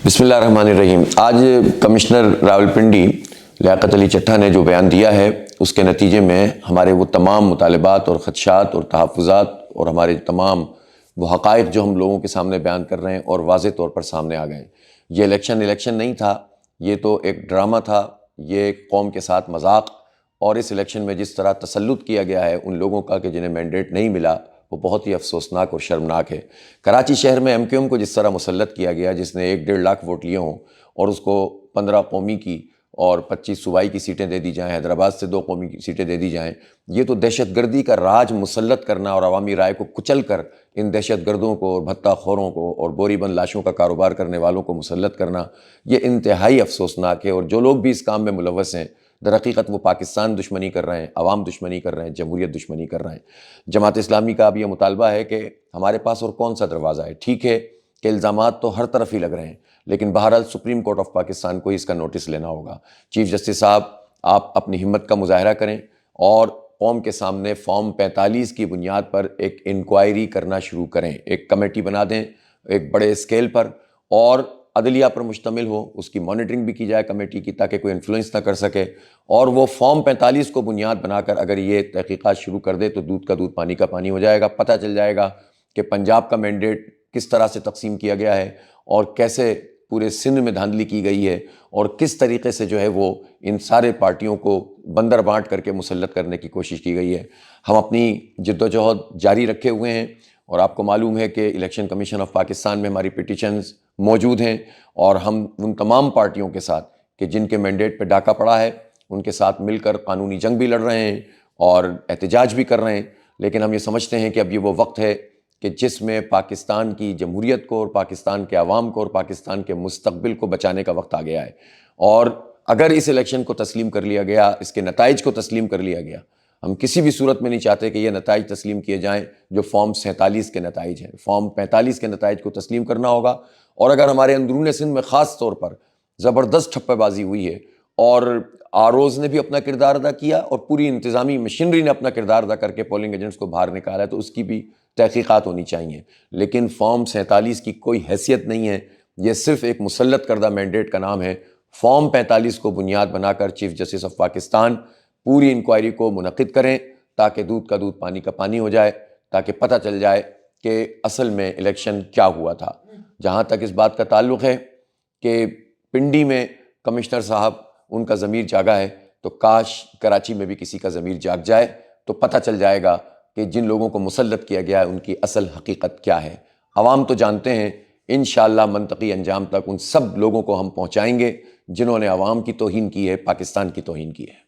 بسم اللہ الرحمن الرحیم۔ آج کمشنر راولپنڈی لیاقت علی چٹھا نے جو بیان دیا ہے اس کے نتیجے میں ہمارے وہ تمام مطالبات اور خدشات اور تحفظات اور ہمارے تمام وہ حقائق جو ہم لوگوں کے سامنے بیان کر رہے ہیں اور واضح طور پر سامنے آ گئے۔ یہ الیکشن نہیں تھا، یہ تو ایک ڈرامہ تھا، یہ ایک قوم کے ساتھ مذاق، اور اس الیکشن میں جس طرح تسلط کیا گیا ہے ان لوگوں کا کہ جنہیں مینڈیٹ نہیں ملا، وہ بہت ہی افسوسناک اور شرمناک ہے۔ کراچی شہر میں MQM کو جس طرح مسلط کیا گیا، جس نے 1.5 لاکھ ووٹ لیے ہوں اور اس کو 15 قومی کی اور 25 صوبائی کی سیٹیں دے دی جائیں، حیدرآباد سے 2 قومی کی سیٹیں دے دی جائیں، یہ تو دہشت گردی کا راج مسلط کرنا اور عوامی رائے کو کچل کر ان دہشت گردوں کو اور بھتہ خوروں کو اور بوری بند لاشوں کا کاروبار کرنے والوں کو مسلط کرنا، یہ انتہائی افسوسناک ہے۔ اور جو لوگ بھی اس کام میں ملوث ہیں، در حقیقت وہ پاکستان دشمنی کر رہے ہیں، عوام دشمنی کر رہے ہیں، جمہوریت دشمنی کر رہے ہیں۔ جماعت اسلامی کا اب یہ مطالبہ ہے کہ ہمارے پاس اور کون سا دروازہ ہے؟ ٹھیک ہے کہ الزامات تو ہر طرف ہی لگ رہے ہیں، لیکن بہرحال سپریم کورٹ آف پاکستان کو اس کا نوٹس لینا ہوگا۔ چیف جسٹس صاحب، آپ اپنی ہمت کا مظاہرہ کریں اور قوم کے سامنے فارم 45 کی بنیاد پر ایک انکوائری کرنا شروع کریں، ایک کمیٹی بنا دیں ایک بڑے اسکیل پر، اور عدلیہ پر مشتمل ہو، اس کی مانیٹرنگ بھی کی جائے کمیٹی کی، تاکہ کوئی انفلوئنس نہ کر سکے، اور وہ فارم 45 کو بنیاد بنا کر اگر یہ تحقیقات شروع کر دے تو دودھ کا دودھ پانی کا پانی ہو جائے گا۔ پتہ چل جائے گا کہ پنجاب کا مینڈیٹ کس طرح سے تقسیم کیا گیا ہے اور کیسے پورے سندھ میں دھاندلی کی گئی ہے، اور کس طریقے سے جو ہے وہ ان سارے پارٹیوں کو بندر بانٹ کر کے مسلط کرنے کی کوشش کی گئی ہے۔ ہم اپنی جد و جہد جاری رکھے ہوئے ہیں، اور آپ کو معلوم ہے کہ الیکشن کمیشن آف پاکستان میں ہماری پیٹیشنز موجود ہیں، اور ہم ان تمام پارٹیوں کے ساتھ کہ جن کے مینڈیٹ پہ ڈاکہ پڑا ہے ان کے ساتھ مل کر قانونی جنگ بھی لڑ رہے ہیں اور احتجاج بھی کر رہے ہیں۔ لیکن ہم یہ سمجھتے ہیں کہ اب یہ وہ وقت ہے کہ جس میں پاکستان کی جمہوریت کو اور پاکستان کے عوام کو اور پاکستان کے مستقبل کو بچانے کا وقت آ گیا ہے۔ اور اگر اس الیکشن کو تسلیم کر لیا گیا، اس کے نتائج کو تسلیم کر لیا گیا، ہم کسی بھی صورت میں نہیں چاہتے کہ یہ نتائج تسلیم کیے جائیں جو فارم 47 کے نتائج ہیں۔ فارم 45 کے نتائج کو تسلیم کرنا ہوگا، اور اگر ہمارے اندرون سندھ میں خاص طور پر زبردست ٹھپے بازی ہوئی ہے اور ROs نے بھی اپنا کردار ادا کیا اور پوری انتظامی مشینری نے اپنا کردار ادا کر کے پولنگ ایجنٹس کو باہر نکالا ہے، تو اس کی بھی تحقیقات ہونی چاہیے۔ لیکن فارم 47 کی کوئی حیثیت نہیں ہے، یہ صرف ایک مسلط کردہ مینڈیٹ کا نام ہے۔ فارم 45 کو بنیاد بنا کر چیف جسٹس آف پاکستان پوری انکوائری کو منعقد کریں، تاکہ دودھ کا دودھ پانی کا پانی ہو جائے، تاکہ پتہ چل جائے کہ اصل میں الیکشن کیا ہوا تھا۔ جہاں تک اس بات کا تعلق ہے کہ پنڈی میں کمشنر صاحب ان کا ضمیر جاگا ہے، تو کاش کراچی میں بھی کسی کا ضمیر جاگ جائے، تو پتہ چل جائے گا کہ جن لوگوں کو مسلط کیا گیا ہے ان کی اصل حقیقت کیا ہے۔ عوام تو جانتے ہیں، انشاءاللہ منطقی انجام تک ان سب لوگوں کو ہم پہنچائیں گے جنہوں نے عوام کی توہین کی ہے، پاکستان کی توہین کی ہے۔